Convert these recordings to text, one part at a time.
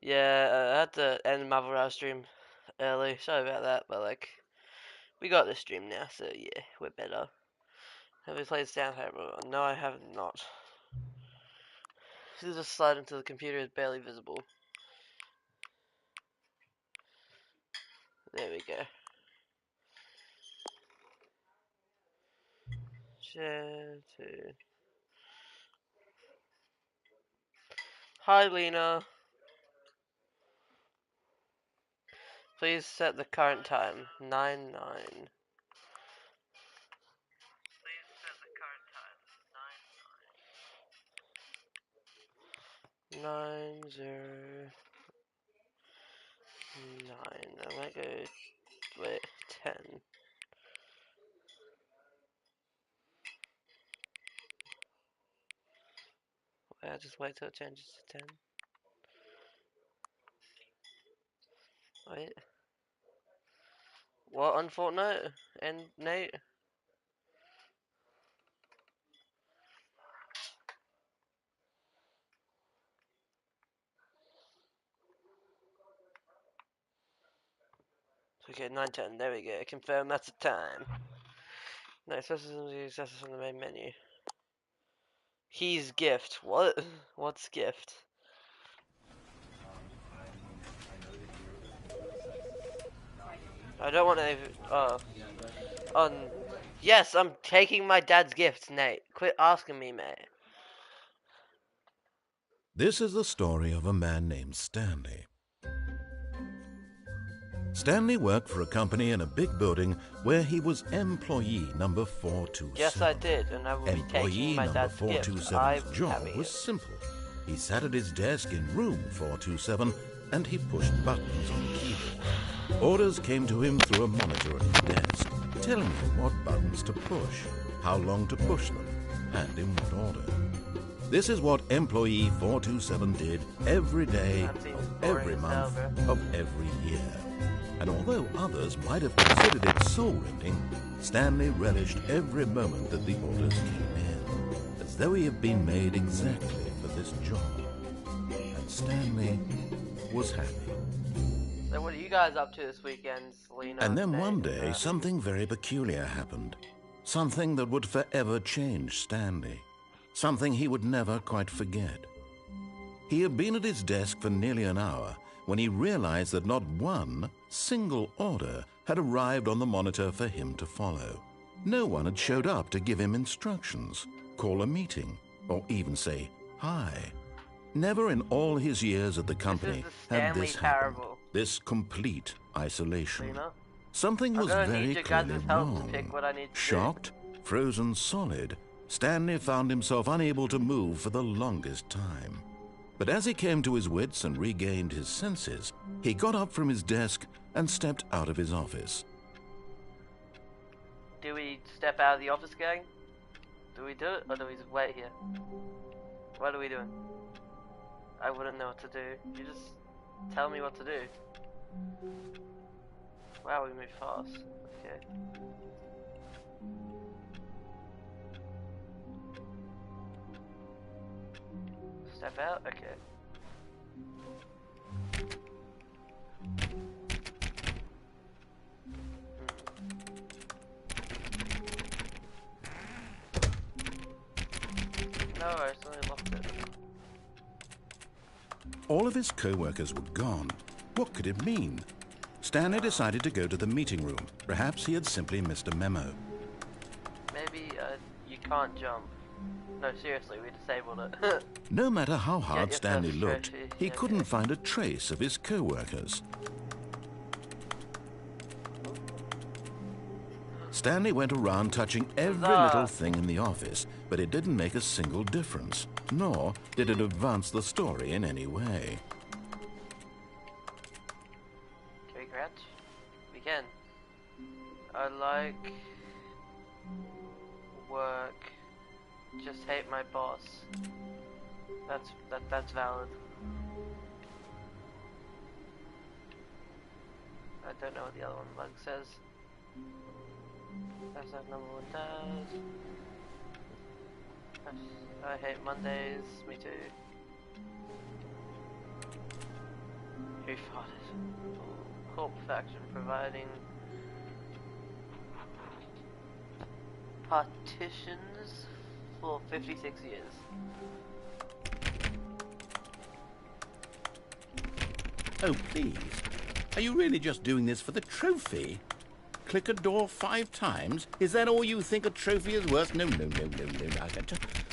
Yeah, I had to end Marvel Row stream early. Sorry about that, but like, we got the stream now, so yeah, we're better. Have you played Stanley Parable? No, I have not. This is just slide until the computer is barely visible. There we go. Share to. Hi, Lena. Please set the current time. 9:09. Please set the current time. 9:09. I might go. Wait, 10. Wait, I'll just wait till it changes to 10. Wait. What on Fortnite? And Nate? Okay, 9:10. There we go. Confirm that's the time. No, accesses from the main menu. He's gift. What? What's gift? I don't want to. Yes, I'm taking my dad's gift, Nate. Quit asking me, mate. This is the story of a man named Stanley. Stanley worked for a company in a big building where he was employee number 427. Yes, I did, and I will be taking my dad's gift. Employee number 427's job was simple. He sat at his desk in room 427 and he pushed buttons on the keyboard. Orders came to him through a monitor at his desk, telling him what buttons to push, how long to push them, and in what order. This is what employee 427 did every day, of every month, of every year. And although others might have considered it soul-rending, Stanley relished every moment that the orders came in, as though he had been made exactly for this job. And Stanley was happy. So what are you guys up to this weekend, Selena? And then one day, something very peculiar happened. Something that would forever change Stanley. Something he would never quite forget. He had been at his desk for nearly an hour when he realized that not one single order had arrived on the monitor for him to follow. No one had showed up to give him instructions, call a meeting, or even say hi. Never in all his years at the company had this happened. This complete isolation. Lena? Something was very clearly wrong. Shocked, frozen solid, Stanley found himself unable to move for the longest time. But as he came to his wits and regained his senses, he got up from his desk and stepped out of his office. Do we step out of the office, gang? Do we do it, or do we just wait here? What are we doing? I wouldn't know what to do. You just tell me what to do. Wow, we move fast. Okay. Step out? Okay. No, I suddenly locked it. All of his co-workers were gone. What could it mean? Stanley decided to go to the meeting room. Perhaps he had simply missed a memo. Maybe, you can't jump. No, seriously, we disabled it. No matter how hard Stanley looked, he couldn't find a trace of his co-workers. Stanley went around touching every little thing in the office, but it didn't make a single difference, nor did it advance the story in any way. Can we crouch? We can. I like work. Just hate my boss. That's valid. I don't know what the other one bug says. That's what number one does. I hate Mondays. Me too. Who fought it? Corp faction providing partitions for 56 years. Oh, please. Are you really just doing this for the trophy? Click a door 5 times? Is that all you think a trophy is worth? No.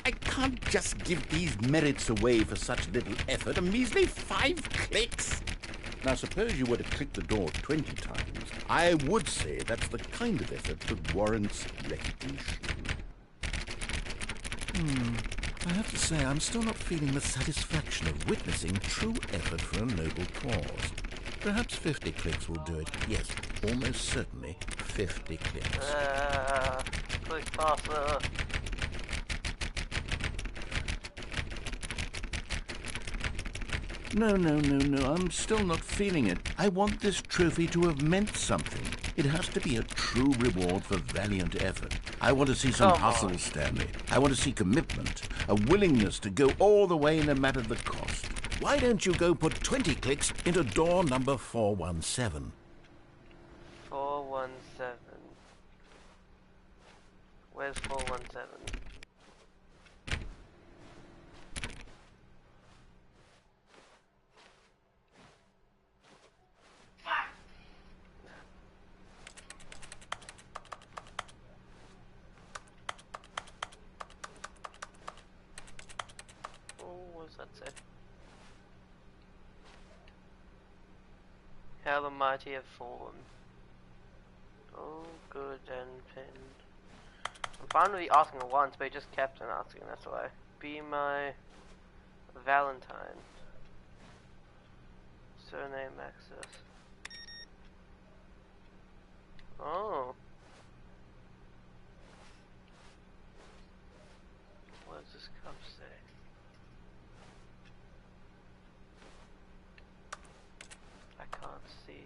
I can't just give these merits away for such little effort. A measly 5 clicks. Now, suppose you were to click the door 20 times. I would say that's the kind of effort that warrants recognition. I have to say, I'm still not feeling the satisfaction of witnessing true effort for a noble cause. Perhaps 50 clicks will do it. Yes, almost certainly 50 clicks. Click faster. No, I'm still not feeling it. I want this trophy to have meant something. It has to be a true reward for valiant effort. I want to see some hustle, Stanley. I want to see commitment, a willingness to go all the way no matter the cost. Why don't you go put 20 clicks into door number 417? 417. Where's 417? What does that say? How the mighty have fallen. Oh, good and pinned. I'm fine with you asking it once, but he just kept on asking, that's why. Be my Valentine. Surname access. Oh. What does this cup say? I can't see.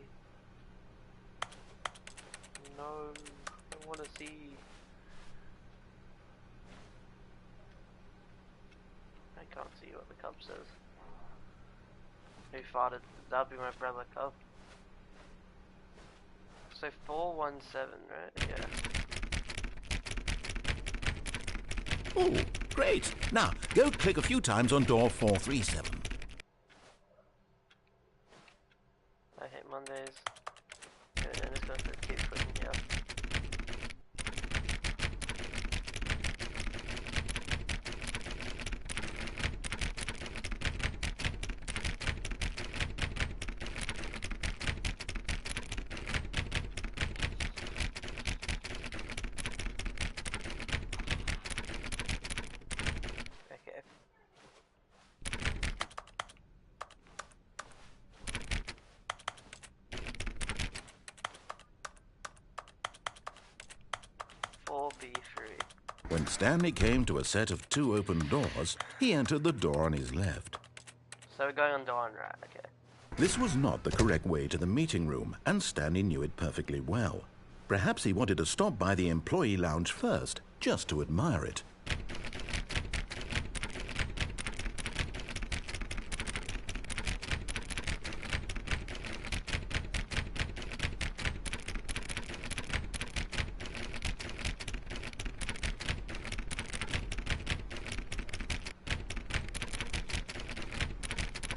No, I want to see. I can't see what the cup says. Who farted? That'd be my brother cup. So 417, right? Yeah. Oh, great. Now, go click a few times on door 437. I hate Mondays. Okay, then it's going to keep clicking here. Okay. When Stanley came to a set of 2 open doors, he entered the door on his left. So we're going on door on right, okay. This was not the correct way to the meeting room, and Stanley knew it perfectly well. Perhaps he wanted to stop by the employee lounge first, just to admire it.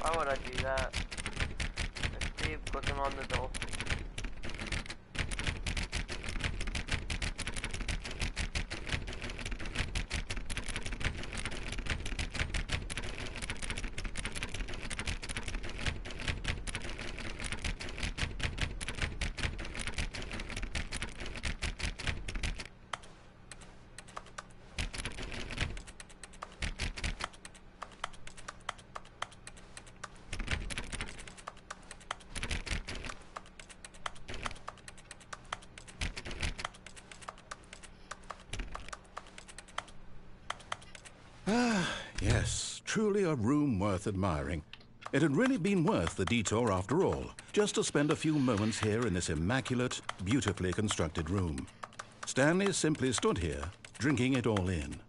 Why would I do that? Let's keep clicking on the door. Yes, truly a room worth admiring. It had really been worth the detour after all, just to spend a few moments here in this immaculate, beautifully constructed room. Stanley simply stood here, drinking it all in.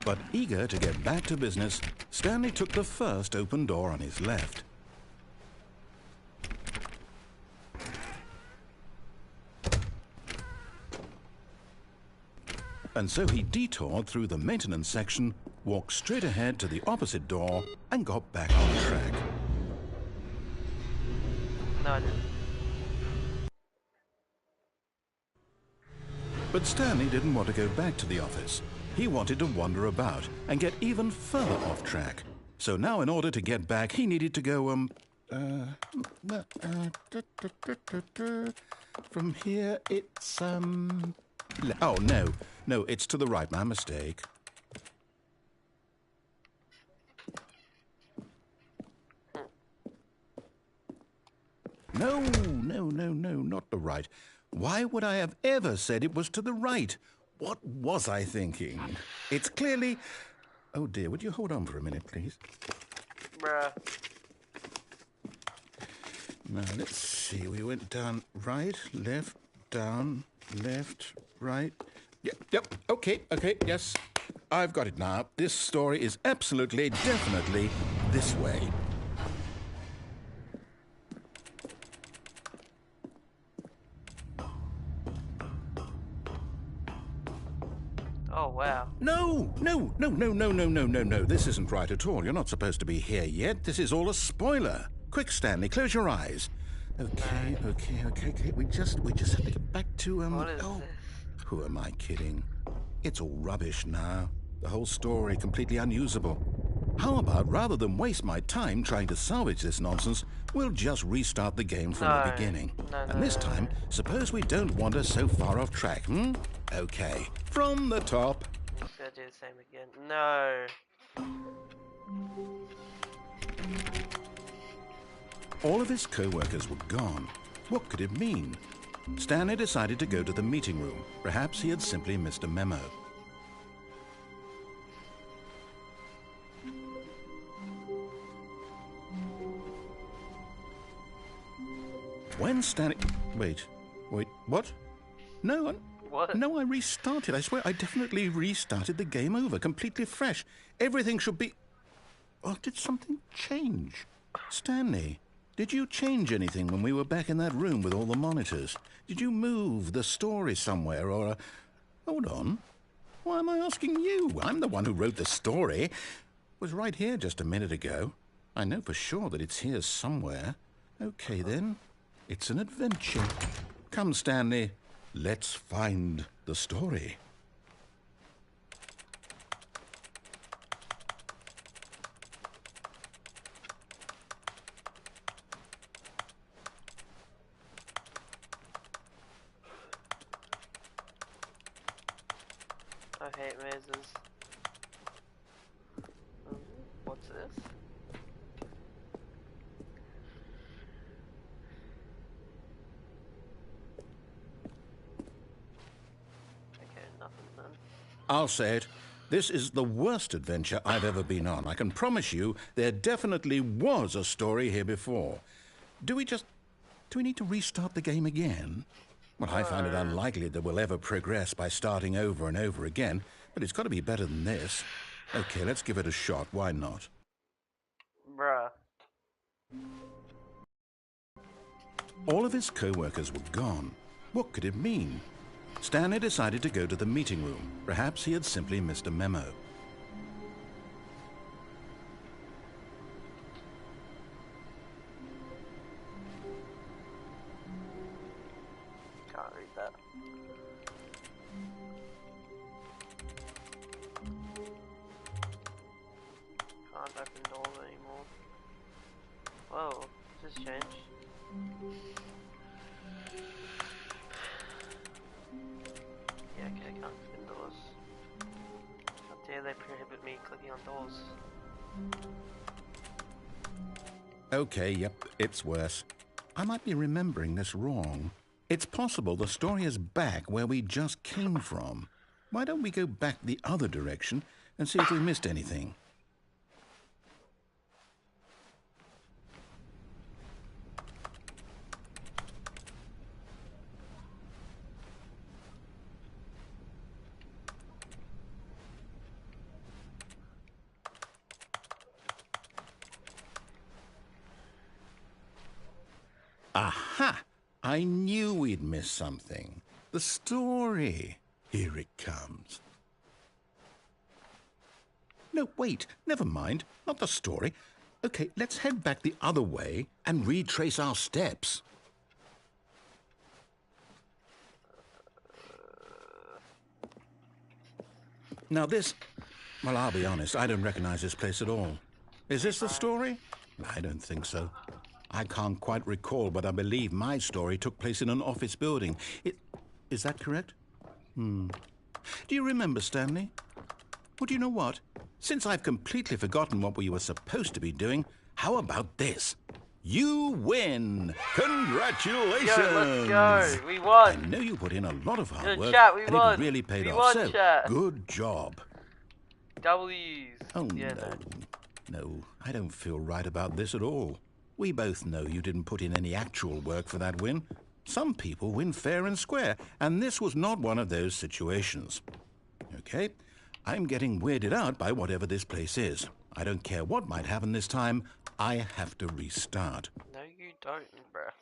But eager to get back to business, Stanley took the first open door on his left. And so he detoured through the maintenance section, walked straight ahead to the opposite door, and got back on track. No, I didn't. But Stanley didn't want to go back to the office. He wanted to wander about and get even further off track. So now in order to get back, he needed to go, from here it's, oh, no, it's to the right, my mistake. No, not the right. Why would I have ever said it was to the right? What was I thinking? It's clearly... Oh dear, would you hold on for a minute, please? Bruh. Now, let's see. We went down right, left, down, left, right. Yep, okay, yes. I've got it now. This story is absolutely, definitely this way. Oh, wow. No. This isn't right at all. You're not supposed to be here yet. This is all a spoiler. Quick, Stanley, close your eyes. Okay. We just have to get back to, What is this? Who am I kidding? It's all rubbish now. The whole story completely unusable. How about, rather than waste my time trying to salvage this nonsense, we'll just restart the game from the beginning. And this time, suppose we don't wander so far off track, Okay, from the top. Just gotta do the same again. No. All of his co-workers were gone. What could it mean? Stanley decided to go to the meeting room. Perhaps he had simply missed a memo. When Stanley... Wait, what? No, What? No, I restarted. I swear, I definitely restarted the game over, completely fresh. Everything should be... Oh, did something change? Stanley, did you change anything when we were back in that room with all the monitors? Did you move the story somewhere, or... Hold on. Why am I asking you? I'm the one who wrote the story. It was right here just a minute ago. I know for sure that it's here somewhere. Okay, then. It's an adventure. Come, Stanley. Let's find the story. I hate mazes. What's this? Okay, nothing then. I'll say it. This is the worst adventure I've ever been on. I can promise you there definitely was a story here before. Do we need to restart the game again? Well, I find it unlikely that we'll ever progress by starting over and over again, but it's got to be better than this. Okay, let's give it a shot. Why not? Bruh. All of his co-workers were gone. What could it mean? Stanley decided to go to the meeting room. Perhaps he had simply missed a memo. Can't read that. Can't open doors anymore. Whoa, this has changed. Yeah, okay, I can't open doors. How dare they prohibit me clicking on doors? Okay, yep, it's worse. I might be remembering this wrong. It's possible the story is back where we just came from. Why don't we go back the other direction and see if we missed anything? Aha! I knew we'd miss something. The story. Here it comes. No, wait, never mind. Not the story. Okay, let's head back the other way and retrace our steps. Now this... Well, I'll be honest, I don't recognize this place at all. Is this the story? I don't think so. I can't quite recall, but I believe my story took place in an office building. Is that correct? Do you remember, Stanley? Well, do you know what? Since I've completely forgotten what we were supposed to be doing, how about this? You win! Congratulations! Yo, let's go. We won. I know you put in a lot of hard work, chat, we and won. it really paid We off. won, So, chat. good job. W's. Oh, Yeah, no, I don't feel right about this at all. We both know you didn't put in any actual work for that win. Some people win fair and square, and this was not one of those situations. Okay, I'm getting weirded out by whatever this place is. I don't care what might happen this time, I have to restart. No, you don't, bruh.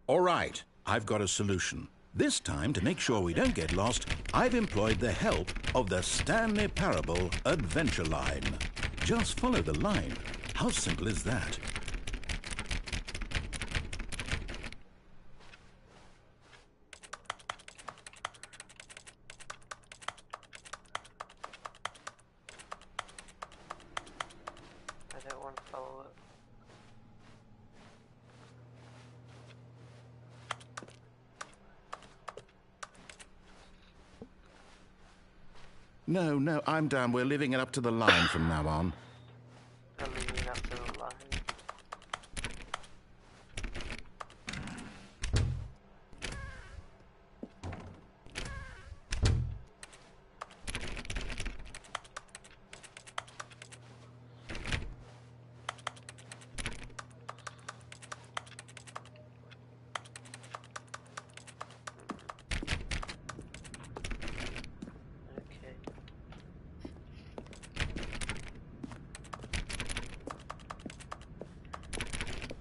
All right, I've got a solution. This time, to make sure we don't get lost, I've employed the help of the Stanley Parable Adventure Line. Just follow the line. How simple is that? I don't want to follow it. No, I'm down. We're leaving it up to the line from now on. I'm leaving up to the line.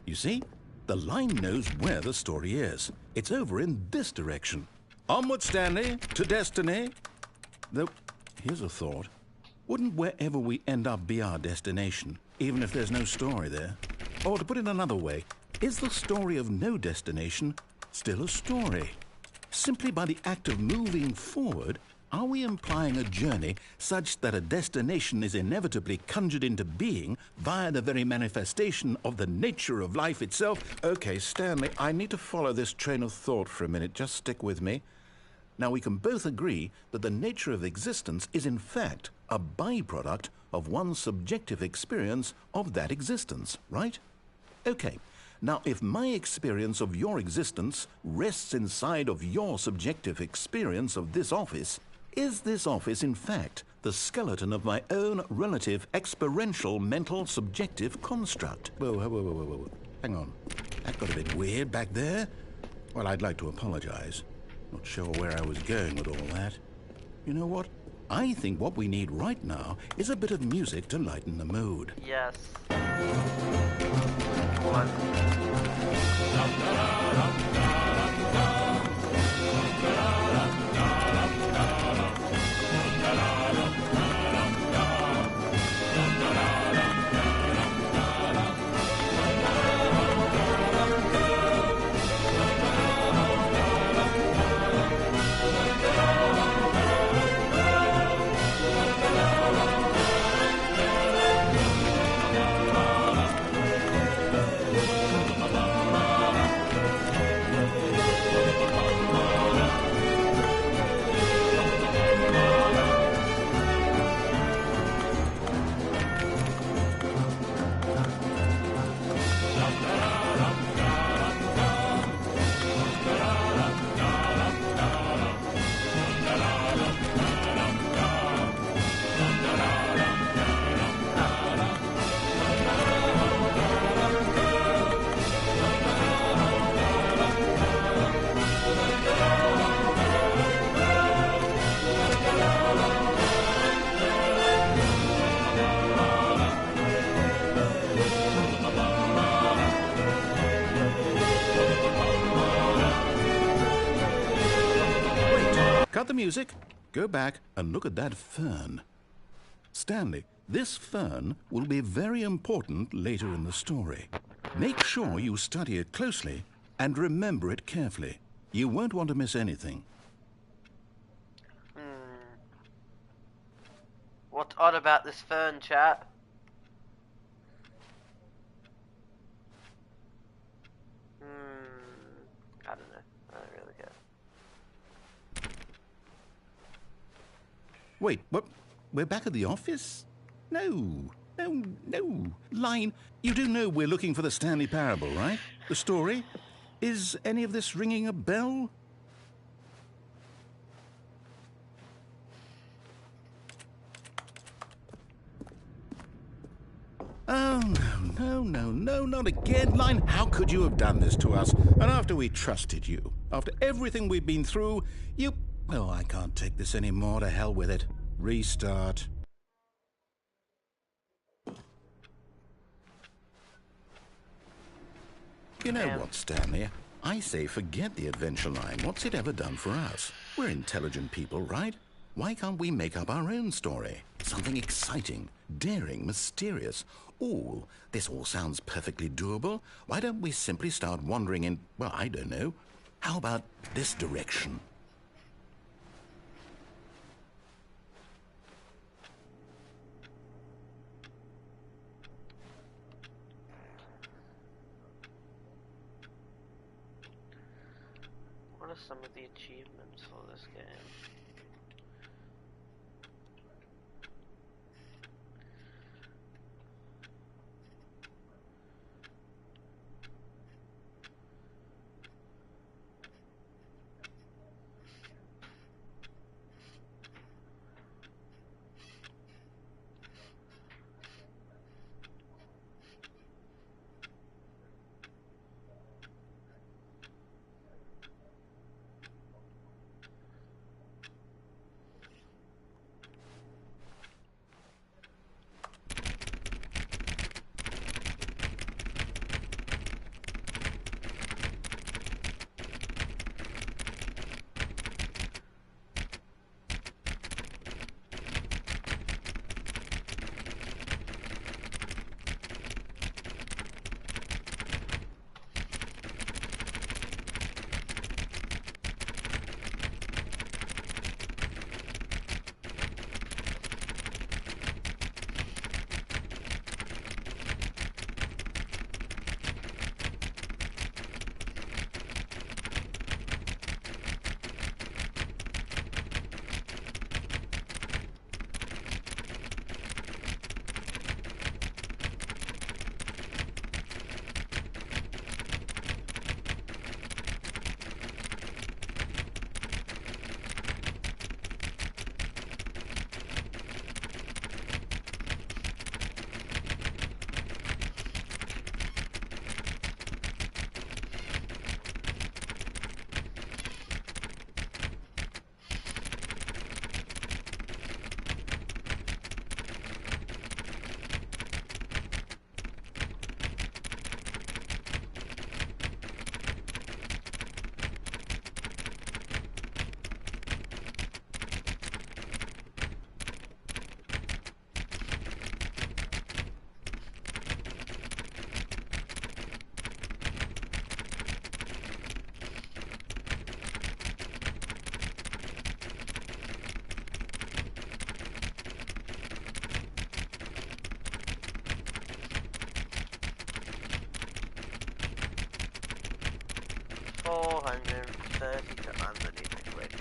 You see? The line knows where the story is. It's over in this direction. Onward, Stanley, to destiny. Though, here's a thought. Wouldn't wherever we end up be our destination, even if there's no story there? Or to put it another way, is the story of no destination still a story? Simply by the act of moving forward, are we implying a journey such that a destination is inevitably conjured into being via the very manifestation of the nature of life itself? Okay, Stanley, I need to follow this train of thought for a minute. Just stick with me. Now, we can both agree that the nature of existence is in fact a byproduct of one's subjective experience of that existence, right? Okay. Now, if my experience of your existence rests inside of your subjective experience of this office, is this office, in fact, the skeleton of my own relative experiential mental subjective construct? Whoa. Hang on. That got a bit weird back there. Well, I'd like to apologize. Not sure where I was going with all that. You know what? I think what we need right now is a bit of music to lighten the mood. Yes. What? the music. Go back and look at that fern. Stanley, this fern will be very important later in the story. Make sure you study it closely and remember it carefully. You won't want to miss anything. What's odd about this fern, chat? I don't know. I don't really care. Wait, what? We're back at the office? No. Line, you do know we're looking for the Stanley Parable, right? The story? Is any of this ringing a bell? Oh, no, not again. Line, how could you have done this to us? And after we trusted you, after everything we've been through, you... Oh, I can't take this anymore. To hell with it. Restart. You know what, Stanley? I say forget the adventure line. What's it ever done for us? We're intelligent people, right? Why can't we make up our own story? Something exciting, daring, mysterious. Ooh, this all sounds perfectly doable. Why don't we simply start wandering in, well, I don't know. How about this direction? What are some of the achievements for this game? to underneath the click.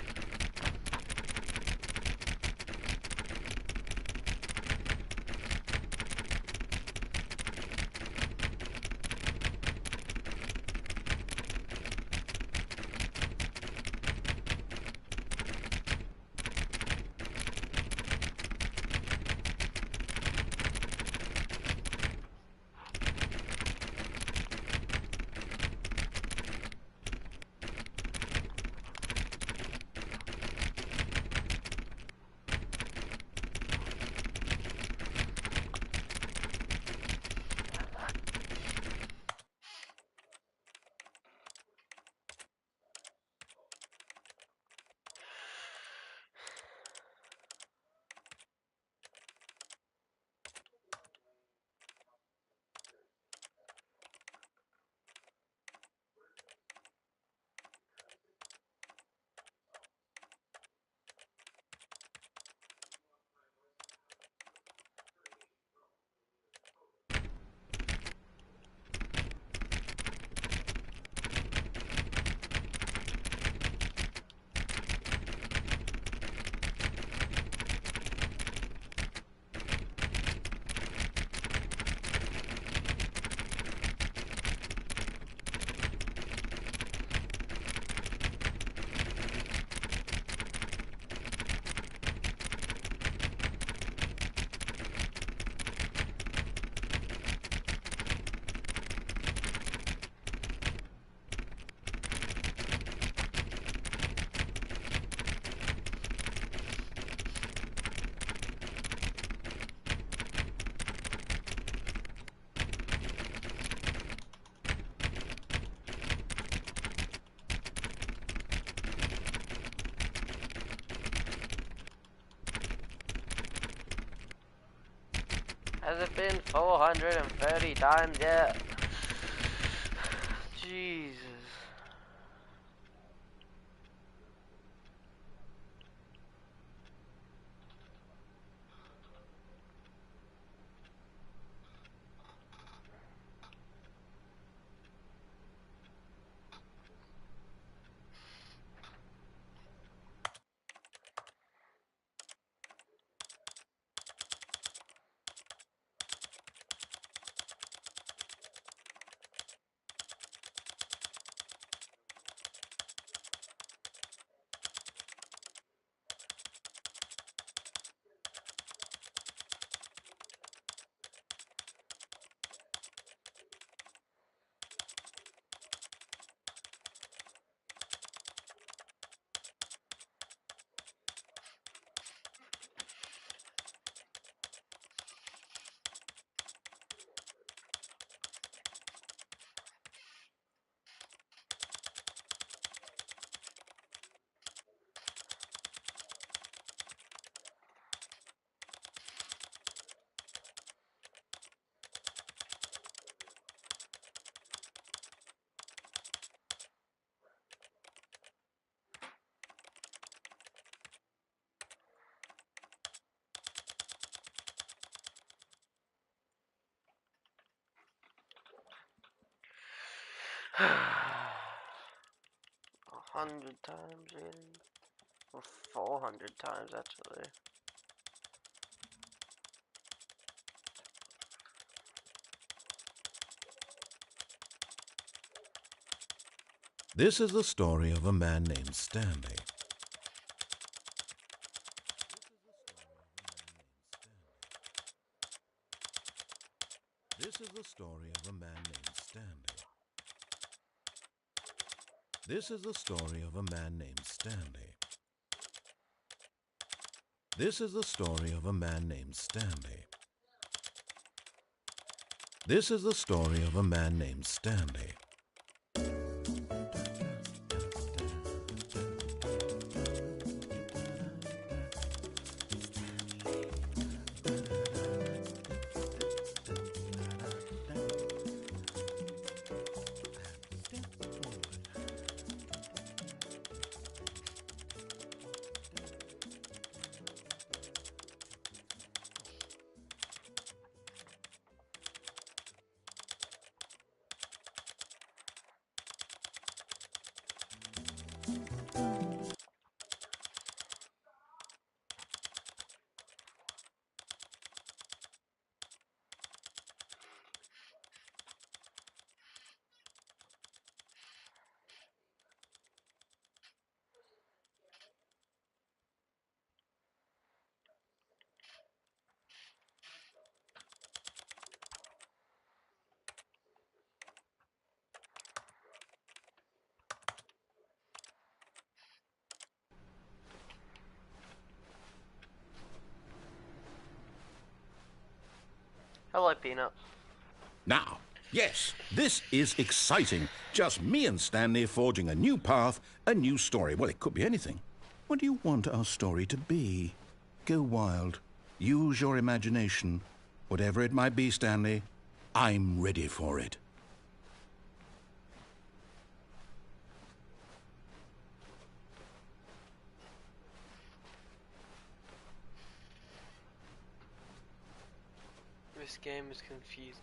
Has it been 430 times yet? Jesus. A 100 times in, or 400 times actually. This is the story of a man named Stanley. This is the story of a man named Stanley. This is the story of a man named Stanley. This is the story of a man named Stanley. This is the story of a man named Stanley. Hello, Peanut. Now, yes, this is exciting. Just me and Stanley forging a new path, a new story. Well, it could be anything. What do you want our story to be? Go wild. Use your imagination. Whatever it might be, Stanley, I'm ready for it. This game is confusing.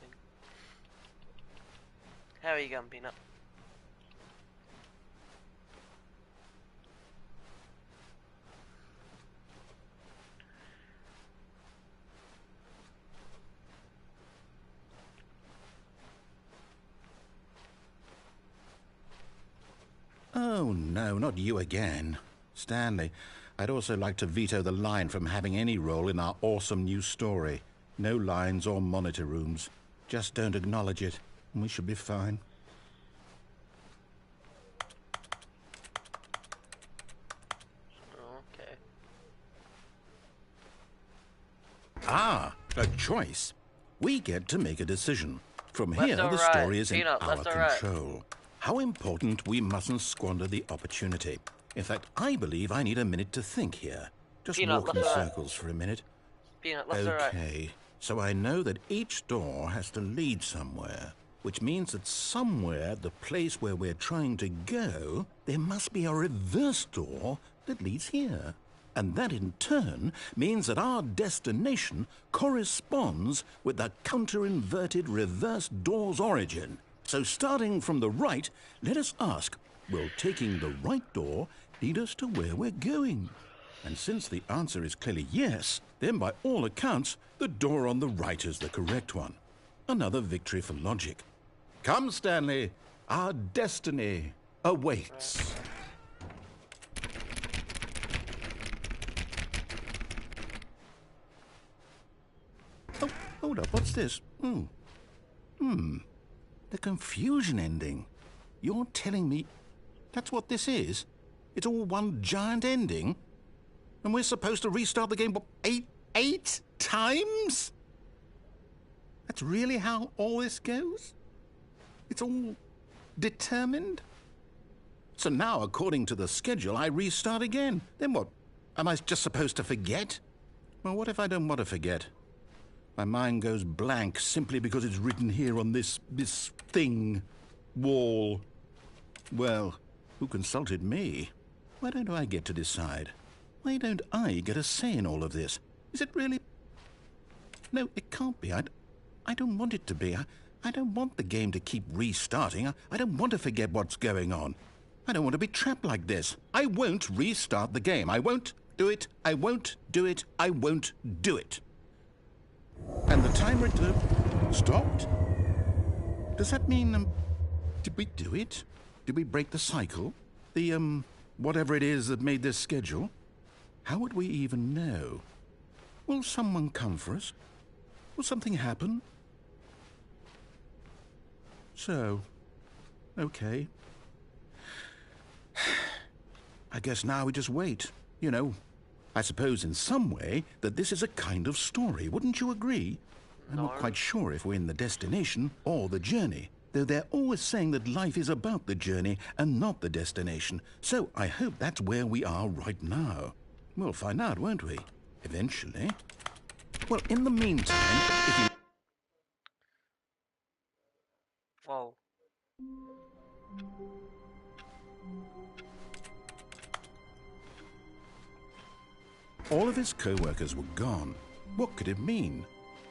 How are you going, Peanut? Oh, no, not you again. Stanley, I'd also like to veto the line from having any role in our awesome new story. No lines or monitor rooms. Just don't acknowledge it, and we should be fine. Okay. Ah, a choice. We get to make a decision. From Left here, or the right? story is in Peanut, our left or right? control. How important we mustn't squander the opportunity. In fact, I believe I need a minute to think here. Just Peanut, walk in left or right? circles for a minute. Peanut, left or right? Okay. so I know that each door has to lead somewhere, which means that somewhere, the place where we're trying to go, there must be a reverse door that leads here. And that in turn means that our destination corresponds with the counter-inverted reverse door's origin. So starting from the right, let us ask, will taking the right door lead us to where we're going? And since the answer is clearly yes, then by all accounts, the door on the right is the correct one. Another victory for logic. Come, Stanley, our destiny awaits. Oh, hold up, what's this? The confusion ending. You're telling me that's what this is? It's all one giant ending? And we're supposed to restart the game, what, eight times? That's really how all this goes? It's all determined? So now, according to the schedule, I restart again. Then what? Am I just supposed to forget? Well, what if I don't want to forget? My mind goes blank simply because it's written here on this thing, wall. Well, who consulted me? Why don't I get to decide? Why don't I get a say in all of this? Is it really? No, it can't be. I don't want it to be. I don't want the game to keep restarting. I don't want to forget what's going on. I don't want to be trapped like this. I won't restart the game. I won't do it. I won't do it. I won't do it. And the timer stopped? Does that mean, did we do it? Did we break the cycle? The, whatever it is that made this schedule? How would we even know? Will someone come for us? Will something happen? So, okay. I guess now we just wait, you know. I suppose in some way that this is a kind of story, wouldn't you agree? I'm not quite sure if we're in the destination or the journey, though they're always saying that life is about the journey and not the destination. So I hope that's where we are right now. We'll find out, won't we? Eventually. Well, in the meantime, if you... Whoa. All of his co-workers were gone. What could it mean?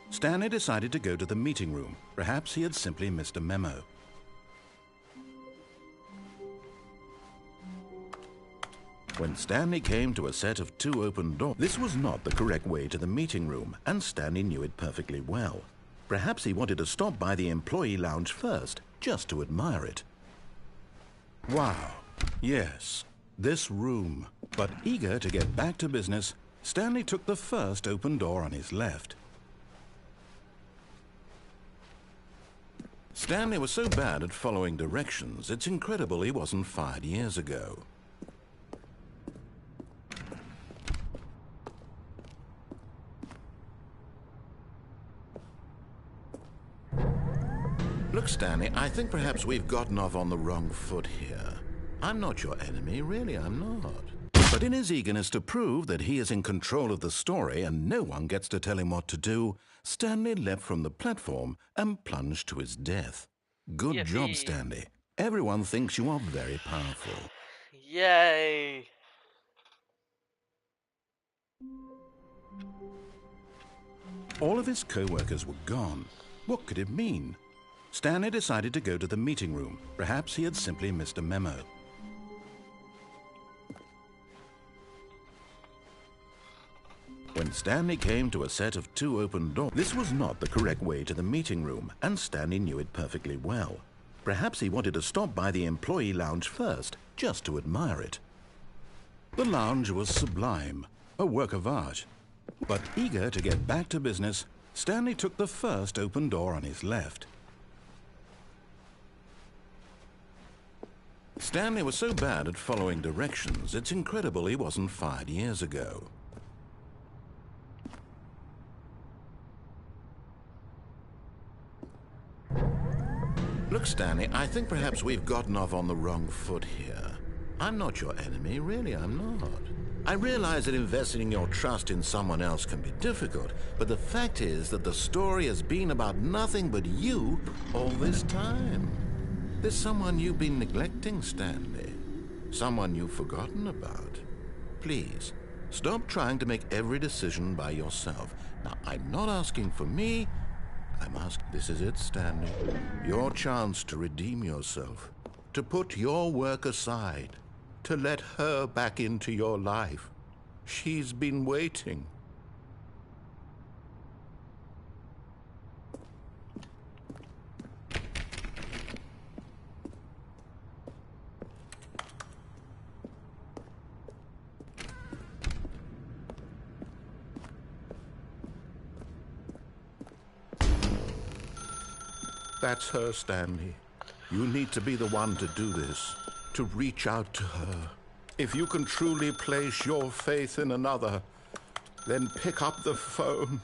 Stanley decided to go to the meeting room. Perhaps he had simply missed a memo. When Stanley came to a set of 2 open doors, this was not the correct way to the meeting room, and Stanley knew it perfectly well. Perhaps he wanted to stop by the employee lounge first, just to admire it. Wow, yes, this room. But eager to get back to business, Stanley took the first open door on his left. Stanley was so bad at following directions, it's incredible he wasn't fired years ago. Look, Stanley, I think perhaps we've gotten off on the wrong foot here. I'm not your enemy, really, I'm not. But in his eagerness to prove that he is in control of the story and no one gets to tell him what to do, Stanley leapt from the platform and plunged to his death. Good job, Stanley. Everyone thinks you are very powerful. Yay! All of his co-workers were gone. What could it mean? Stanley decided to go to the meeting room. Perhaps he had simply missed a memo. When Stanley came to a set of 2 open doors, this was not the correct way to the meeting room, and Stanley knew it perfectly well. Perhaps he wanted to stop by the employee lounge first, just to admire it. The lounge was sublime, a work of art. But eager to get back to business, Stanley took the first open door on his left. Stanley was so bad at following directions, it's incredible he wasn't fired years ago. Look, Stanley, I think perhaps we've gotten off on the wrong foot here. I'm not your enemy, really, I'm not. I realize that investing your trust in someone else can be difficult, but the fact is that the story has been about nothing but you all this time. There's someone you've been neglecting, Stanley. Someone you've forgotten about. Please, stop trying to make every decision by yourself. Now, I'm not asking for me. I'm asking, this is it, Stanley. Your chance to redeem yourself. To put your work aside. To let her back into your life. She's been waiting. That's her, Stanley. You need to be the one to do this. To reach out to her. If you can truly place your faith in another, then pick up the phone.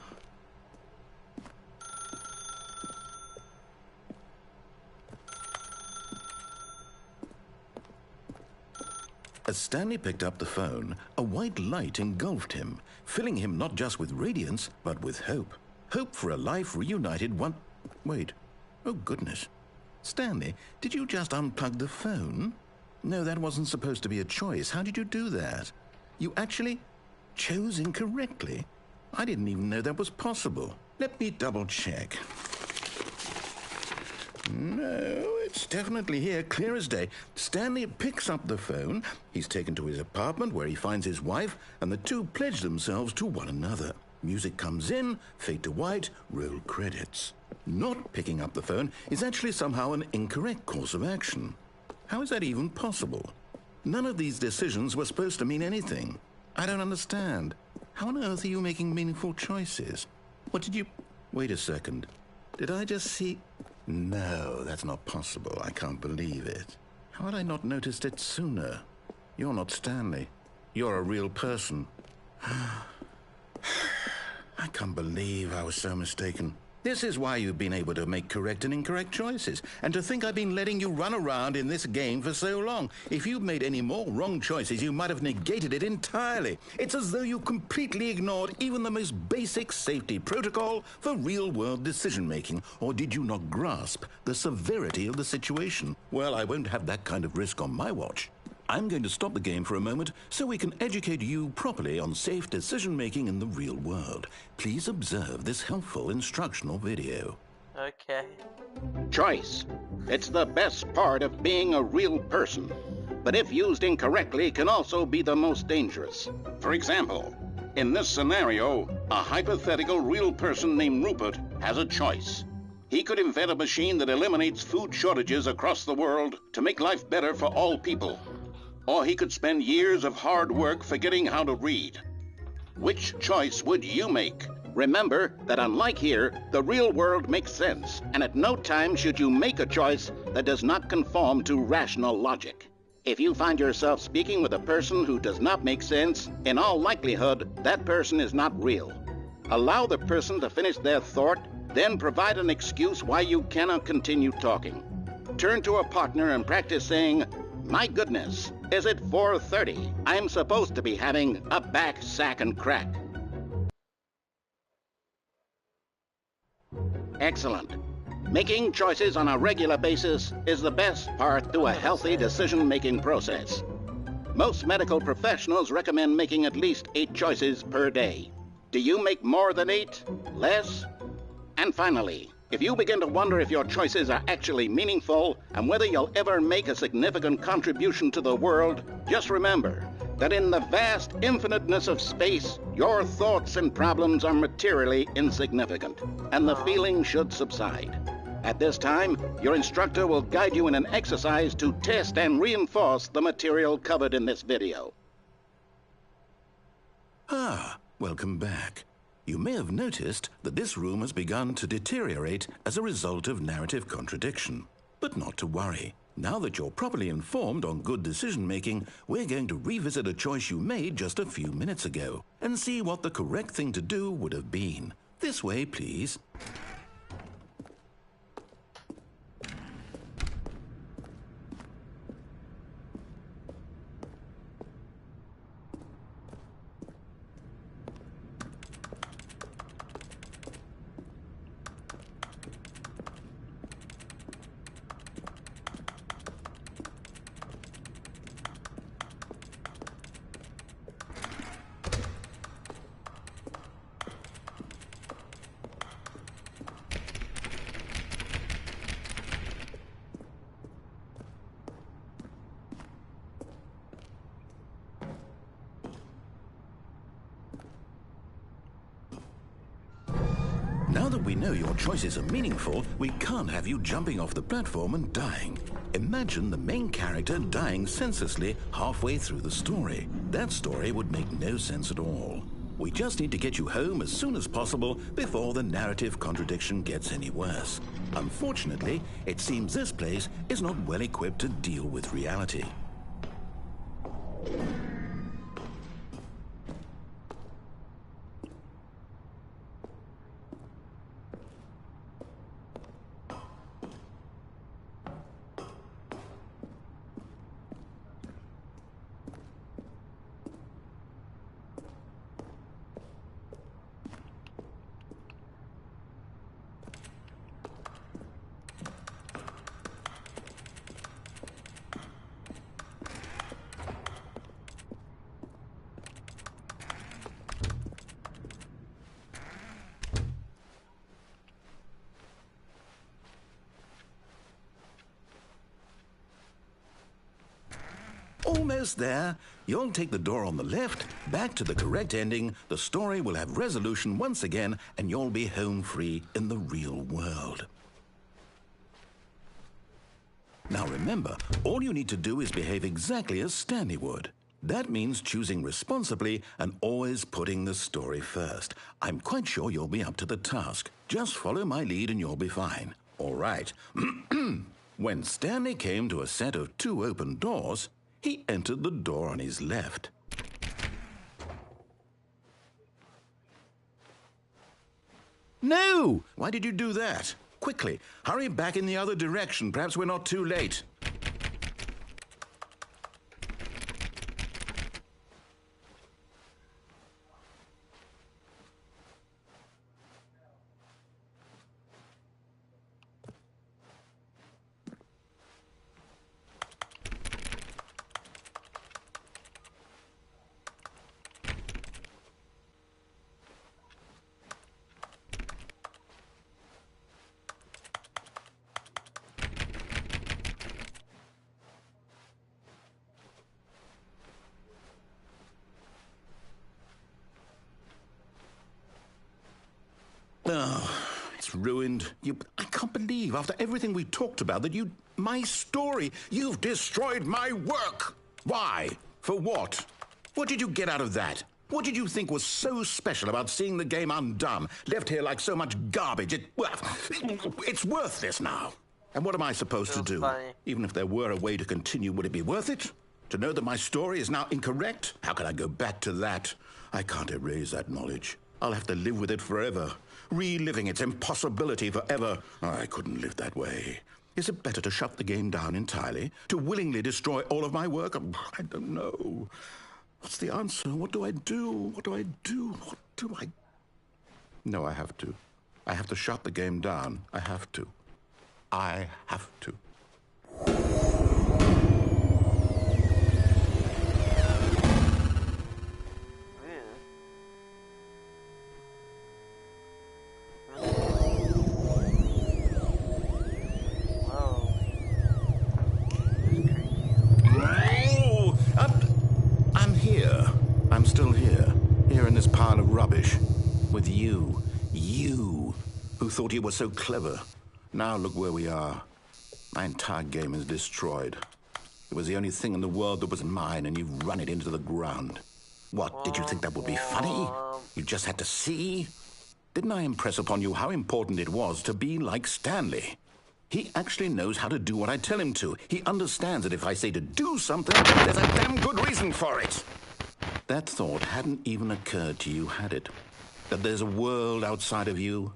As Stanley picked up the phone, a white light engulfed him, filling him not just with radiance, but with hope. Hope for a life reunited one... Wait. Oh, goodness. Stanley, did you just unplug the phone? No, that wasn't supposed to be a choice. How did you do that? You actually chose incorrectly? I didn't even know that was possible. Let me double check. No, it's definitely here, clear as day. Stanley picks up the phone. He's taken to his apartment where he finds his wife, and the two pledge themselves to one another. Music comes in, fade to white, roll credits. Not picking up the phone is actually somehow an incorrect course of action. How is that even possible? None of these decisions were supposed to mean anything. I don't understand. How on earth are you making meaningful choices? What did you... Wait a second. Did I just see... No, that's not possible. I can't believe it. How had I not noticed it sooner? You're not Stanley. You're a real person. I can't believe I was so mistaken. This is why you've been able to make correct and incorrect choices. And to think I've been letting you run around in this game for so long. If you'd made any more wrong choices, you might have negated it entirely. It's as though you completely ignored even the most basic safety protocol for real-world decision-making. Or did you not grasp the severity of the situation? Well, I won't have that kind of risk on my watch. I'm going to stop the game for a moment so we can educate you properly on safe decision-making in the real world. Please observe this helpful instructional video. Okay. Choice. It's the best part of being a real person. But if used incorrectly, can also be the most dangerous. For example, in this scenario, a hypothetical real person named Rupert has a choice. He could invent a machine that eliminates food shortages across the world to make life better for all people. Or he could spend years of hard work forgetting how to read. Which choice would you make? Remember that unlike here, the real world makes sense, and at no time should you make a choice that does not conform to rational logic. If you find yourself speaking with a person who does not make sense, in all likelihood, that person is not real. Allow the person to finish their thought, then provide an excuse why you cannot continue talking. Turn to a partner and practice saying, "My goodness, is it 4:30? I'm supposed to be having a back, sack, and crack." Excellent. Making choices on a regular basis is the best part to a healthy decision-making process. Most medical professionals recommend making at least 8 choices per day. Do you make more than 8? Less? And finally, if you begin to wonder if your choices are actually meaningful and whether you'll ever make a significant contribution to the world, just remember that in the vast infiniteness of space, your thoughts and problems are materially insignificant, and the feeling should subside. At this time, your instructor will guide you in an exercise to test and reinforce the material covered in this video. Welcome back. You may have noticed that this room has begun to deteriorate as a result of narrative contradiction. But not to worry. Now that you're properly informed on good decision-making, we're going to revisit a choice you made just a few minutes ago and see what the correct thing to do would have been. This way, please. that we know your choices are meaningful, we can't have you jumping off the platform and dying. Imagine the main character dying senselessly halfway through the story. That story would make no sense at all. We just need to get you home as soon as possible before the narrative contradiction gets any worse. Unfortunately, it seems this place is not well equipped to deal with reality. Almost there. You'll take the door on the left, back to the correct ending, the story will have resolution once again, and you'll be home free in the real world. Now remember, all you need to do is behave exactly as Stanley would. That means choosing responsibly and always putting the story first. I'm quite sure you'll be up to the task. Just follow my lead and you'll be fine. All right. When Stanley came to a set of 2 open doors, he entered the door on his left. No! Why did you do that? Quickly, hurry back in the other direction. Perhaps we're not too late. Oh, it's ruined. I can't believe, after everything we talked about, that my story, you've destroyed my work. Why? For what? What did you get out of that? What did you think was so special about seeing the game undone, left here like so much garbage? It's worthless now. And what am I supposed to do? Funny. Even if there were a way to continue, would it be worth it? To know that my story is now incorrect? How can I go back to that? I can't erase that knowledge. I'll have to live with it forever, reliving its impossibility forever. I couldn't live that way. Is it better to shut the game down entirely? To willingly destroy all of my work? I don't know. What's the answer? What do I do? What do I do? What do I... No, I have to. I have to shut the game down. I have to. I have to. I'm still here in this pile of rubbish, with you who thought you were so clever. Now look where we are. My entire game is destroyed. It was the only thing in the world that was mine, and you've run it into the ground. What, did you think that would be funny? You just had to see? Didn't I impress upon you how important it was to be like Stanley? He actually knows how to do what I tell him to. He understands that if I say to do something, there's a damn good reason for it. That thought hadn't even occurred to you, had it? That there's a world outside of you?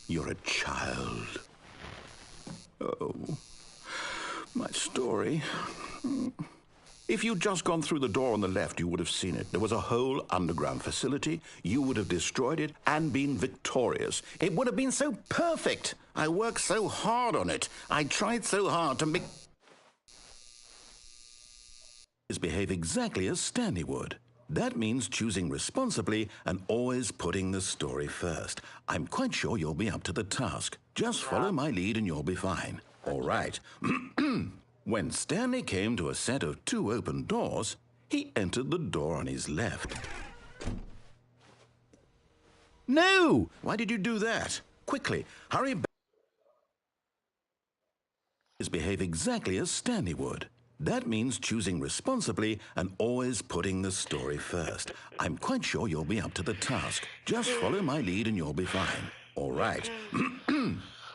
You're a child. Oh, my story. If you'd just gone through the door on the left, you would have seen it. There was a whole underground facility. You would have destroyed it and been victorious. It would have been so perfect. I worked so hard on it. I tried so hard to make... behave exactly as Stanley would. That means choosing responsibly and always putting the story first. I'm quite sure you'll be up to the task. Just follow my lead and you'll be fine. All right. When Stanley came to a set of 2 open doors, he entered the door on his left. No! Why did you do that? Quickly, hurry back. Behave exactly as Stanley would. That means choosing responsibly and always putting the story first. I'm quite sure you'll be up to the task. Just follow my lead and you'll be fine. All right.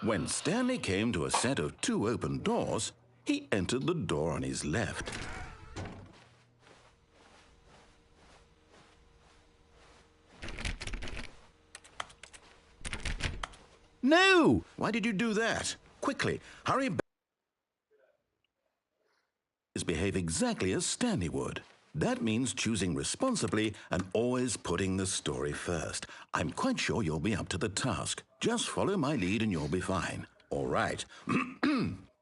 When Stanley came to a set of 2 open doors, he entered the door on his left. No! Why did you do that? Quickly, hurry back. Behave exactly as Stanley would. That means choosing responsibly and always putting the story first. I'm quite sure you'll be up to the task. Just follow my lead and you'll be fine. All right.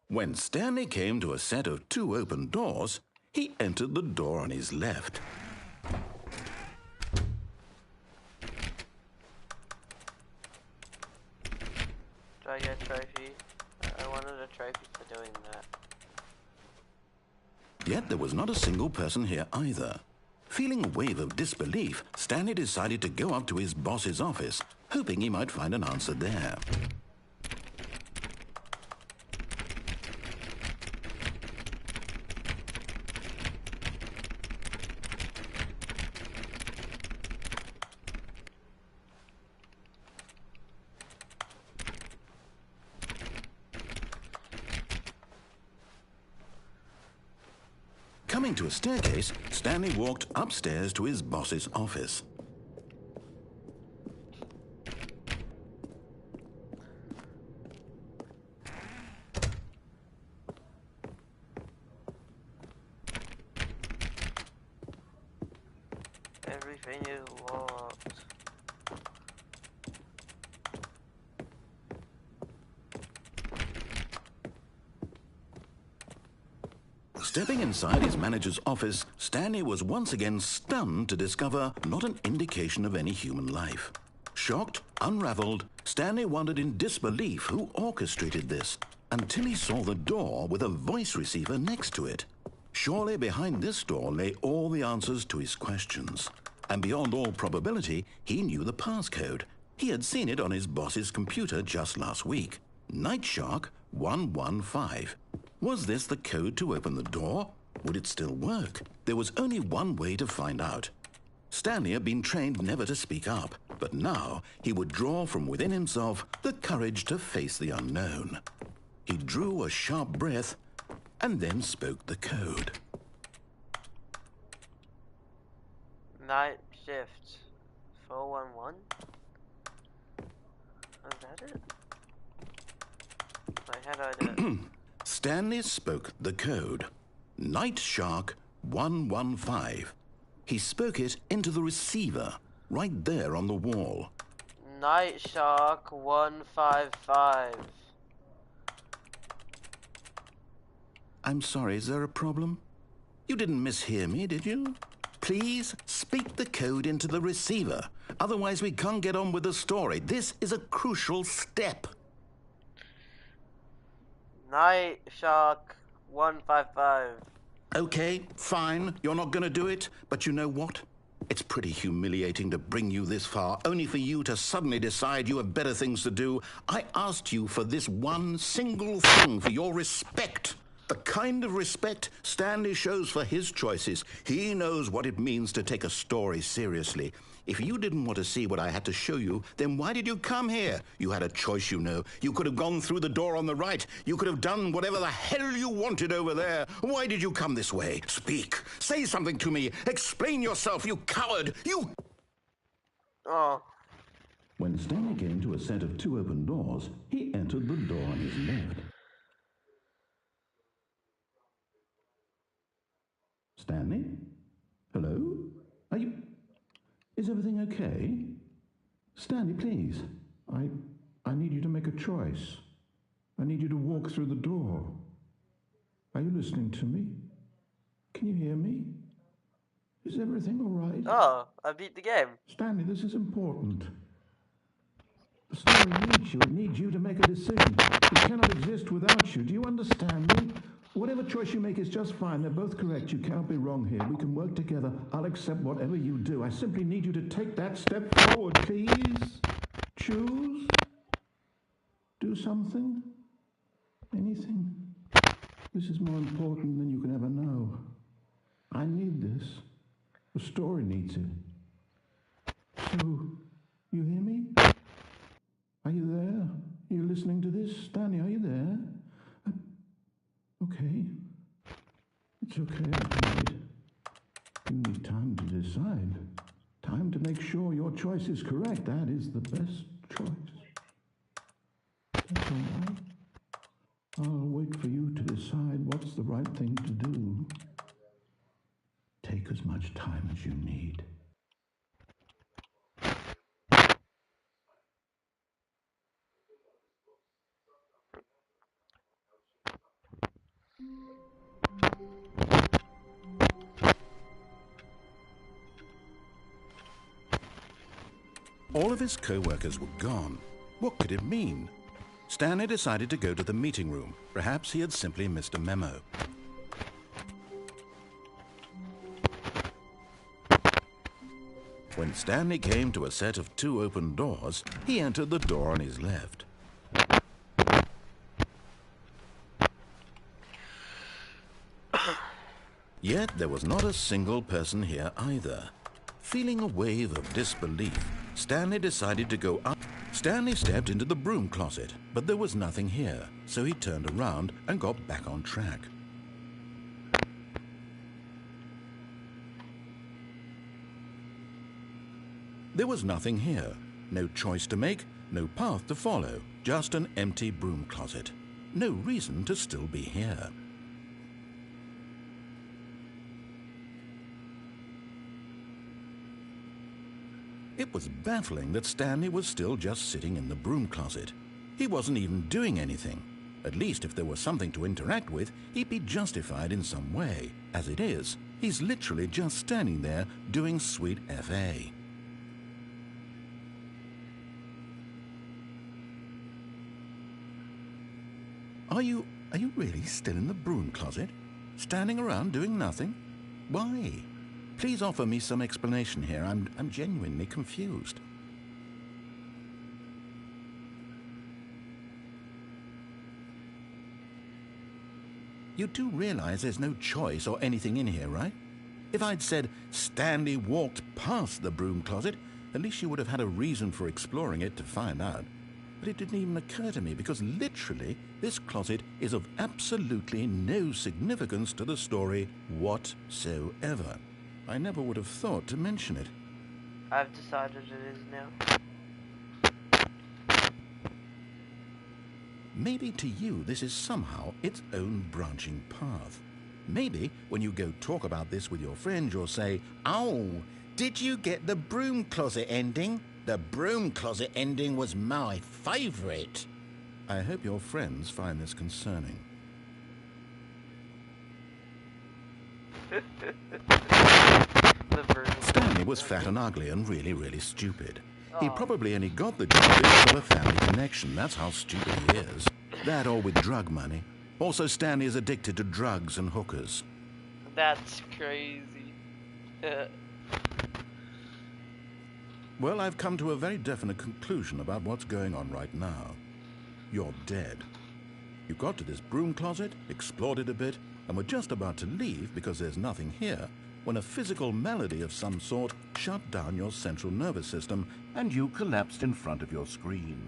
When Stanley came to a set of 2 open doors, he entered the door on his left. Do I get a trophy? I wanted a trophy for doing that. Yet there was not a single person here either. Feeling a wave of disbelief, Stanley decided to go up to his boss's office, hoping he might find an answer there. Coming to a staircase, Stanley walked upstairs to his boss's office. Everything is locked. Stepping inside his manager's office, Stanley was once again stunned to discover not an indication of any human life. Shocked, unraveled, Stanley wondered in disbelief who orchestrated this, until he saw the door with a voice receiver next to it. Surely behind this door lay all the answers to his questions. And beyond all probability, he knew the passcode. He had seen it on his boss's computer just last week. Night Shark 115. Was this the code to open the door? Would it still work? There was only one way to find out. Stanley had been trained never to speak up, but now he would draw from within himself the courage to face the unknown. He drew a sharp breath and then spoke the code. Night shift 411? Is that it? Wait, how do I do it? Stanley spoke the code. Night Shark 115. He spoke it into the receiver, right there on the wall. Night Shark 155. I'm sorry, is there a problem? You didn't mishear me, did you? Please speak the code into the receiver. Otherwise we can't get on with the story. This is a crucial step. Night Shark 155. Okay, fine. You're not going to do it. But you know what? It's pretty humiliating to bring you this far, only for you to suddenly decide you have better things to do. I asked you for this one single thing, for your respect. The kind of respect Stanley shows for his choices. He knows what it means to take a story seriously. If you didn't want to see what I had to show you, then why did you come here? You had a choice, you know. You could have gone through the door on the right. You could have done whatever the hell you wanted over there. Why did you come this way? Speak. Say something to me. Explain yourself, you coward. You... Oh. When Stanley came to a set of 2 open doors, he entered the door on his left. Stanley? Hello? Are you... Is everything okay? Stanley, please. I need you to make a choice. I need you to walk through the door. Are you listening to me? Can you hear me? Is everything all right? Oh, I beat the game. Stanley, this is important. The story needs you. It needs you to make a decision. It cannot exist without you. Do you understand me? Whatever choice you make is just fine. They're both correct. You cannot be wrong here. We can work together. I'll accept whatever you do. I simply need you to take that step forward, please. Choose. do something? Anything? This is more important than you can ever know. I need this. The story needs it. So, you hear me? Are you there? Are you listening to this? Stanley, are you there? Okay. It's okay, I can wait. You need time to decide. Time to make sure your choice is correct. That is the best choice. That's all right. I'll wait for you to decide what's the right thing to do. Take as much time as you need. All of his co-workers were gone. What could it mean? Stanley decided to go to the meeting room. Perhaps he had simply missed a memo. When Stanley came to a set of 2 open doors, he entered the door on his left. Yet there was not a single person here either. Feeling a wave of disbelief, Stanley decided to go up. Stanley stepped into the broom closet, but there was nothing here, so he turned around and got back on track. There was nothing here. No choice to make, no path to follow, just an empty broom closet. No reason to still be here. It was baffling that Stanley was still just sitting in the broom closet. He wasn't even doing anything. At least if there was something to interact with, he'd be justified in some way. As it is, he's literally just standing there doing sweet FA. Are you really still in the broom closet? Standing around doing nothing? Why? Please offer me some explanation here. I'm genuinely confused. You do realize there's no choice or anything in here, right? If I'd said Stanley walked past the broom closet, at least you would have had a reason for exploring it to find out. But it didn't even occur to me because literally this closet is of absolutely no significance to the story whatsoever. I never would have thought to mention it. I've decided it is now. Maybe to you this is somehow its own branching path. Maybe when you go talk about this with your friends, you'll say, "Oh, did you get the broom closet ending? The broom closet ending was my favorite." I hope your friends find this concerning. Stanley was fat and ugly and really stupid. He probably only got the job because of a family connection. That's how stupid he is. That or with drug money. Also, Stanley is addicted to drugs and hookers. That's crazy. Well, I've come to a very definite conclusion about what's going on right now. You're dead. You got to this broom closet, explored it a bit, and were just about to leave because there's nothing here when a physical malady of some sort shut down your central nervous system and you collapsed in front of your screen.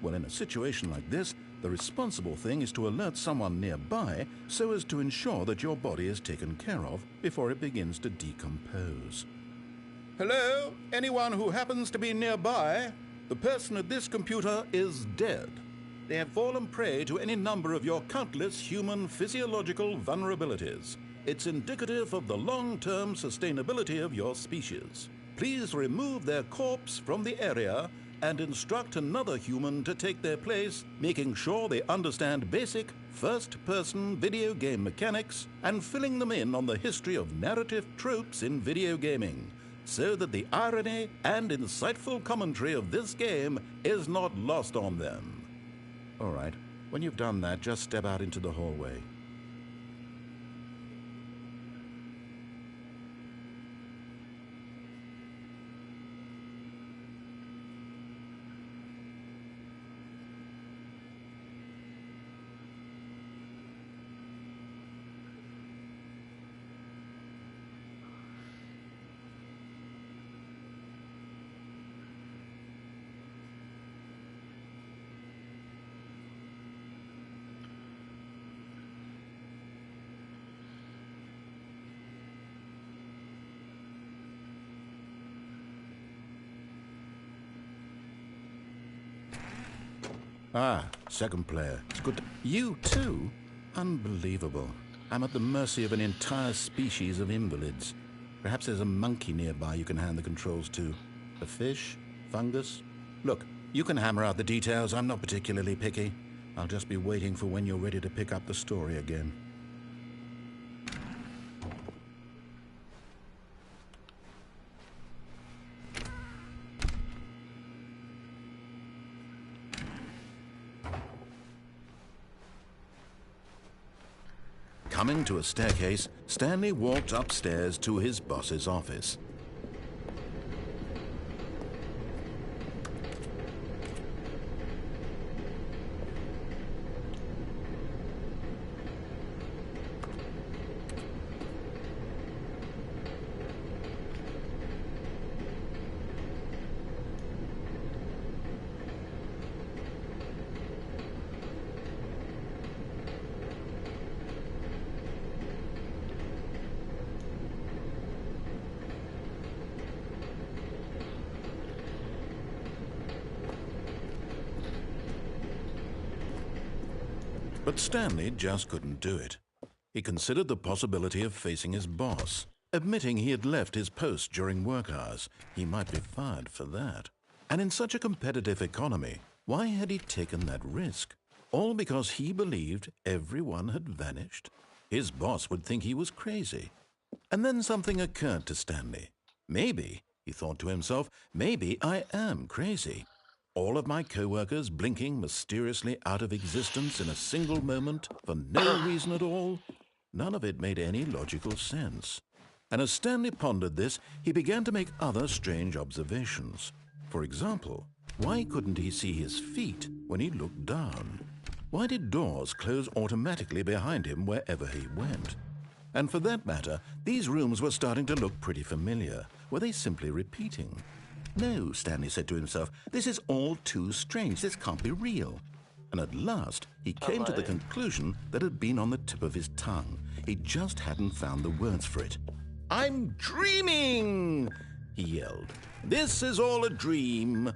Well, in a situation like this, the responsible thing is to alert someone nearby so as to ensure that your body is taken care of before it begins to decompose. Hello? Anyone who happens to be nearby? The person at this computer is dead. They have fallen prey to any number of your countless human physiological vulnerabilities. It's indicative of the long-term sustainability of your species. Please remove their corpse from the area and instruct another human to take their place, making sure they understand basic first-person video game mechanics and filling them in on the history of narrative tropes in video gaming, so that the irony and insightful commentary of this game is not lost on them. All right, when you've done that, just step out into the hallway. Ah, second player. It's good. You too? Unbelievable. I'm at the mercy of an entire species of invalids. Perhaps there's a monkey nearby you can hand the controls to. A fish? Fungus? Look, you can hammer out the details. I'm not particularly picky. I'll just be waiting for when you're ready to pick up the story again. Coming to a staircase, Stanley walked upstairs to his boss's office. But Stanley just couldn't do it. He considered the possibility of facing his boss. Admitting he had left his post during work hours, he might be fired for that. And in such a competitive economy, why had he taken that risk? All because he believed everyone had vanished? His boss would think he was crazy. And then something occurred to Stanley. Maybe, he thought to himself, maybe I am crazy. All of my co-workers blinking mysteriously out of existence in a single moment for no reason at all? None of it made any logical sense. And as Stanley pondered this, he began to make other strange observations. For example, why couldn't he see his feet when he looked down? Why did doors close automatically behind him wherever he went? And for that matter, these rooms were starting to look pretty familiar. Were they simply repeating? No, Stanley said to himself, this is all too strange. This can't be real. And at last, he came to the conclusion that had been on the tip of his tongue. He just hadn't found the words for it. I'm dreaming, he yelled. This is all a dream.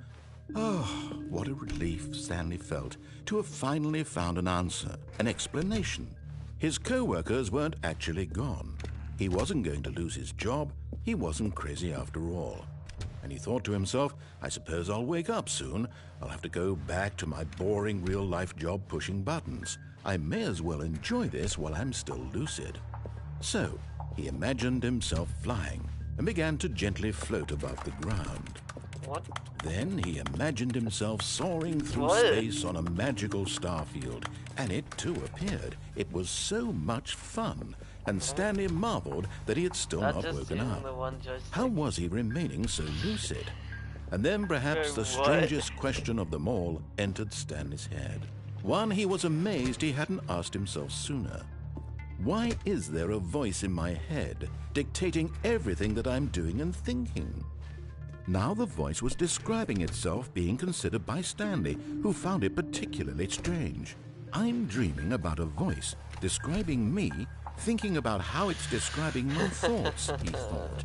Oh, what a relief Stanley felt to have finally found an answer, an explanation. His co-workers weren't actually gone. He wasn't going to lose his job. He wasn't crazy after all. And he thought to himself, I suppose I'll wake up soon. I'll have to go back to my boring real-life job pushing buttons. I may as well enjoy this while I'm still lucid. So, he imagined himself flying and began to gently float above the ground. What? Then he imagined himself soaring through space on a magical starfield, and it too appeared. It was so much fun. And Stanley marveled that he had still not woken up. How was he remaining so lucid? And then perhaps the strangest question of them all entered Stanley's head. One he was amazed he hadn't asked himself sooner. Why is there a voice in my head dictating everything that I'm doing and thinking? Now the voice was describing itself being considered by Stanley, who found it particularly strange. I'm dreaming about a voice describing me, thinking about how it's describing my thoughts, he thought.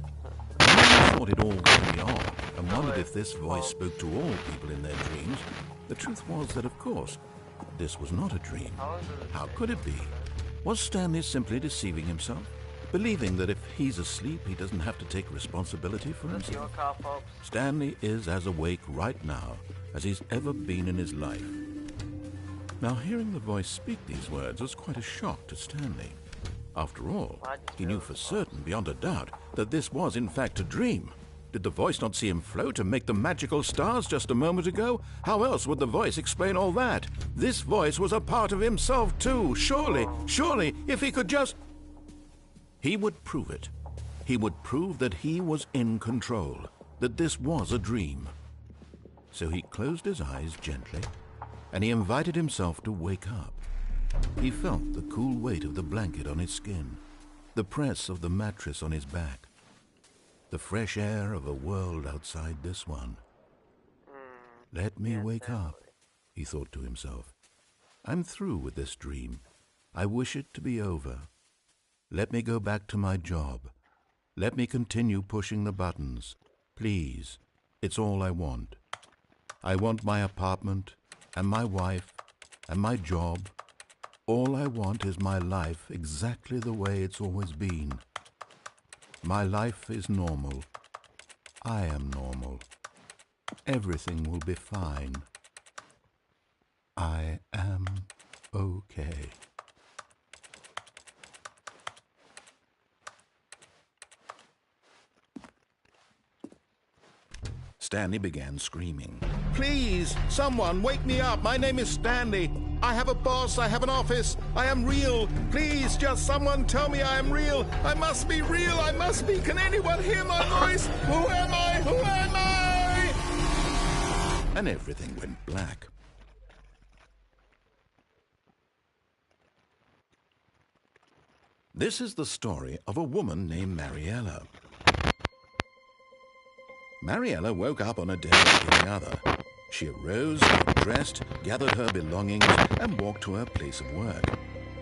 He thought it all very odd and wondered if this voice spoke to all people in their dreams. The truth was that, of course, this was not a dream. How could it be? Was Stanley simply deceiving himself? Believing that if he's asleep, he doesn't have to take responsibility for himself? Stanley is as awake right now as he's ever been in his life. Now, hearing the voice speak these words was quite a shock to Stanley. After all, he knew for certain, beyond a doubt, that this was in fact a dream. Did the voice not see him float and make the magical stars just a moment ago? How else would the voice explain all that? This voice was a part of himself too. Surely, if he could just... He would prove it. He would prove that he was in control, that this was a dream. So he closed his eyes gently, and he invited himself to wake up. He felt the cool weight of the blanket on his skin, the press of the mattress on his back, the fresh air of a world outside this one. Let me wake up, he thought to himself. I'm through with this dream. I wish it to be over. Let me go back to my job. Let me continue pushing the buttons. Please, it's all I want. I want my apartment, and my wife, and my job. All I want is my life exactly the way it's always been. My life is normal. I am normal. Everything will be fine. I am okay. Stanley began screaming. Please, someone, wake me up. My name is Stanley. I have a boss. I have an office. I am real. Please, just someone tell me I am real. I must be real. I must be. Can anyone hear my voice? Who am I? Who am I? And everything went black. This is the story of a woman named Mariella. Mariella woke up on a day like any other. She arose, got dressed, gathered her belongings, and walked to her place of work.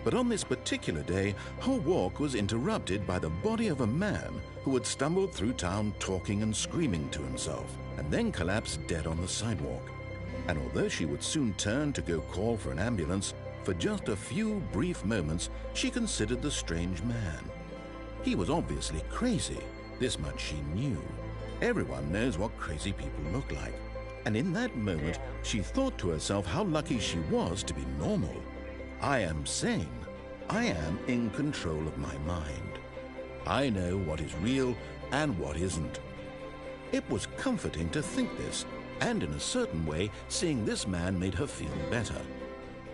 But on this particular day, her walk was interrupted by the body of a man who had stumbled through town talking and screaming to himself, and then collapsed dead on the sidewalk. And although she would soon turn to go call for an ambulance, for just a few brief moments she considered the strange man. He was obviously crazy, this much she knew. Everyone knows what crazy people look like. And in that moment, she thought to herself how lucky she was to be normal. I am sane. I am in control of my mind. I know what is real and what isn't. It was comforting to think this, and in a certain way, seeing this man made her feel better.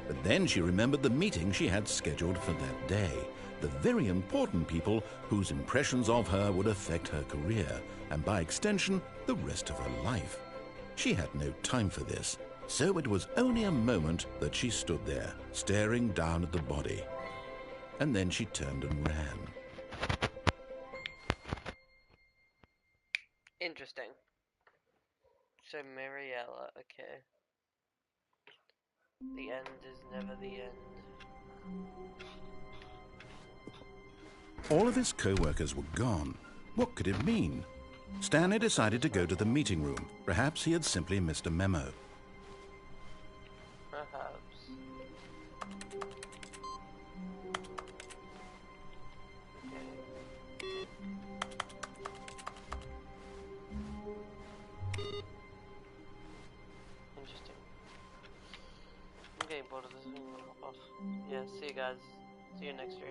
But then she remembered the meeting she had scheduled for that day, the very important people whose impressions of her would affect her career, and by extension, the rest of her life. She had no time for this, so it was only a moment that she stood there, staring down at the body. And then she turned and ran. Interesting. So Mariella, okay. The end is never the end. All of his co-workers were gone. What could it mean? Stanley decided to go to the meeting room. Perhaps he had simply missed a memo. Perhaps. Interesting. I'm getting bored of this. Yeah, see you guys. See you next stream.